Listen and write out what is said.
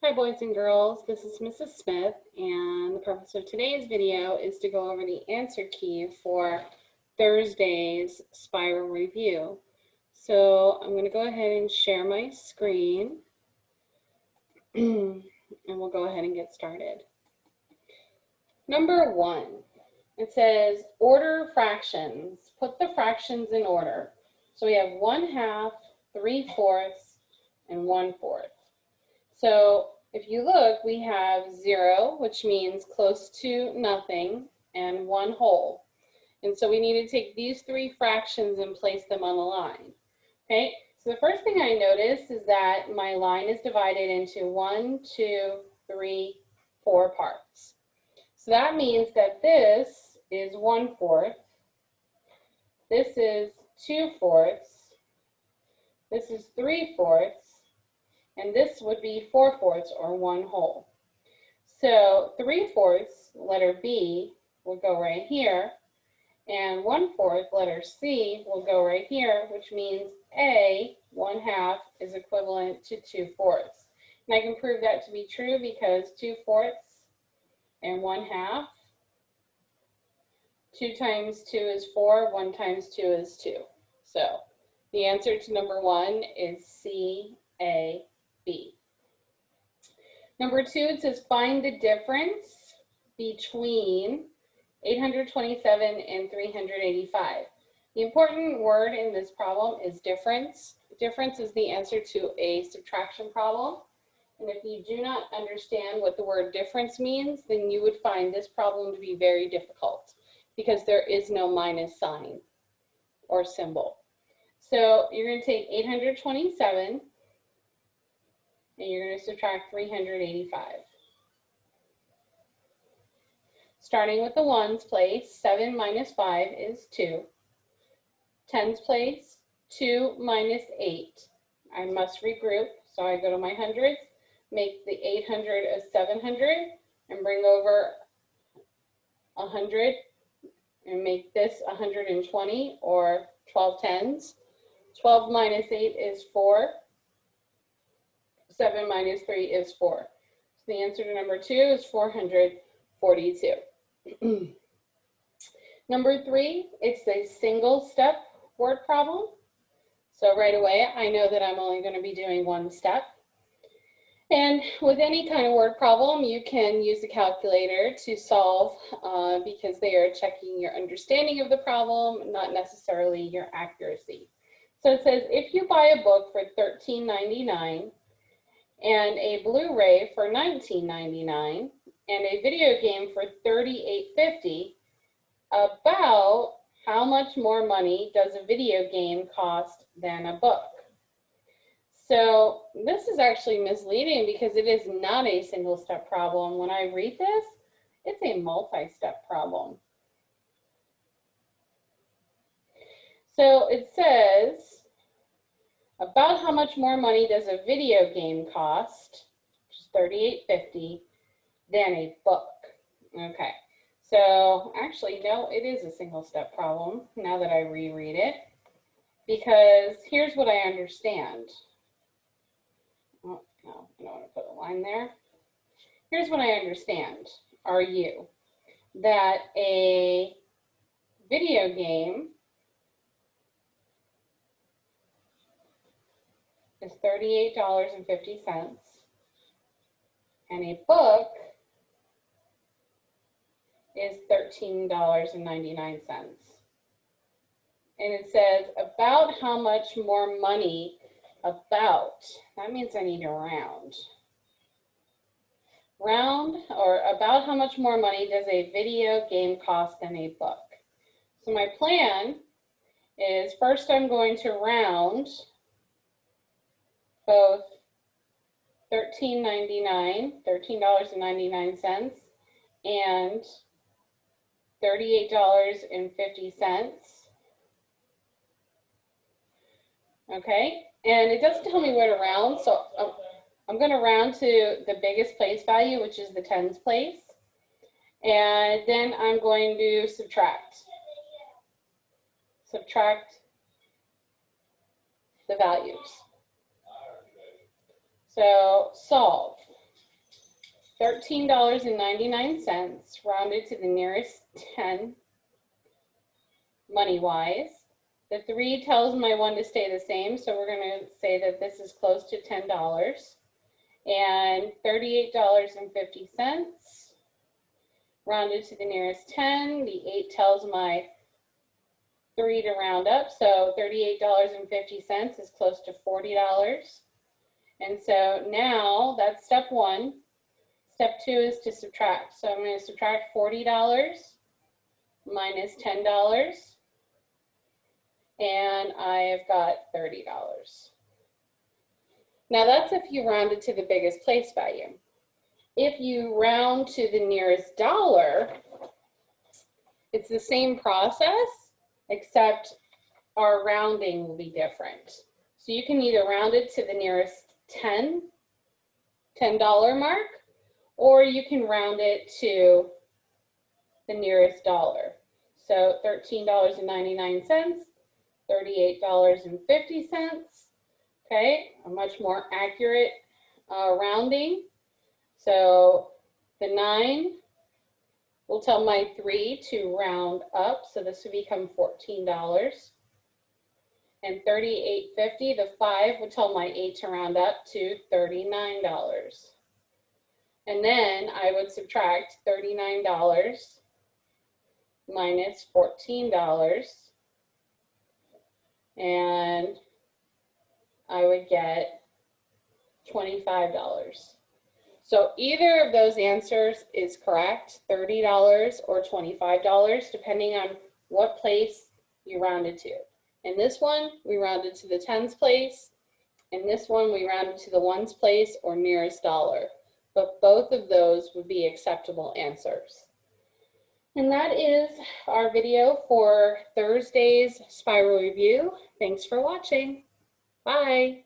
Hi boys and girls, this is Mrs. Smith, and the purpose of today's video is to go over the answer key for Thursday's spiral review. So I'm going to go ahead and share my screen and we'll go ahead and get started. Number 1, it says order fractions. Put the fractions in order. So we have 1/2, 3/4, and 1/4. So if you look, we have 0, which means close to nothing, and 1 whole. And so we need to take these 3 fractions and place them on the line. Okay, so the first thing I notice is that my line is divided into 1, 2, 3, 4 parts. So that means that this is 1/4, this is 2/4, this is 3/4, and this would be 4/4 or 1 whole. So 3/4, letter B, will go right here, and 1/4, letter C, will go right here, which means A, 1/2, is equivalent to 2/4. And I can prove that to be true because 2/4 and 1/2, 2 times 2 is 4, 1 times 2 is 2. So the answer to number 1 is C, A, B. Number 2, it says find the difference between 827 and 385. The important word in this problem is difference. Difference is the answer to a subtraction problem. And if you do not understand what the word difference means, then you would find this problem to be very difficult because there is no minus sign or symbol. So you're going to take 827 and you're going to subtract 385. Starting with the ones place, 7 minus 5 is 2. Tens place, 2 minus 8. I must regroup, so I go to my hundreds, make the 800 a 700, and bring over 100 and make this 120 or 12 tens. 12 minus 8 is 4. 7 minus 3 is 4. So the answer to number 2 is 442. Number 3, it's a single step word problem. So right away, I know that I'm only going to be doing one step. And with any kind of word problem, you can use a calculator to solve because they are checking your understanding of the problem, not necessarily your accuracy. So it says, if you buy a book for $13.99 and a Blu-ray for $19.99 and a video game for $38.50, about how much more money does a video game cost than a book? So this is actually misleading because it is not a single step problem. When I read this, it's a multi-step problem. So it says, about how much more money does a video game cost, which is $38.50, than a book? Okay, so actually, no, it is a single step problem now that I reread it, because here's what I understand. Oh, no, I don't want to put a line there. Here's what I understand, are you, that a video game is $38.50 and a book is $13.99. And it says about how much more money, about, that means I need to round. Round, or about how much more money does a video game cost than a book? So my plan is first I'm going to round both $13.99 and $38.50. Okay, and it doesn't tell me where to round, so I'm going to round to the biggest place value, which is the tens place, and then I'm going to subtract the values. So solve. $13.99 rounded to the nearest 10 money-wise. The 3 tells my 1 to stay the same, so we're going to say that this is close to $10. And $38.50 rounded to the nearest 10. The 8 tells my 3 to round up, so $38.50 is close to $40. And so now that's step 1. Step 2 is to subtract. So I'm going to subtract $40 minus $10, and I've got $30. Now that's if you rounded to the biggest place value. If you round to the nearest dollar, it's the same process, except our rounding will be different. So you can either round it to the nearest $10 mark, or you can round it to the nearest dollar. So $13.99, $38.50. Okay, a much more accurate rounding. So the 9 will tell my 3 to round up, so this would become $14. And $38.50, the 5 would tell my 8 to round up to $39. And then I would subtract $39 minus $14, and I would get $25. So either of those answers is correct, $30 or $25, depending on what place you rounded to. In this one, we rounded to the tens place. In this one, we rounded to the ones place or nearest dollar. But both of those would be acceptable answers. And that is our video for Thursday's Spiral Review. Thanks for watching. Bye.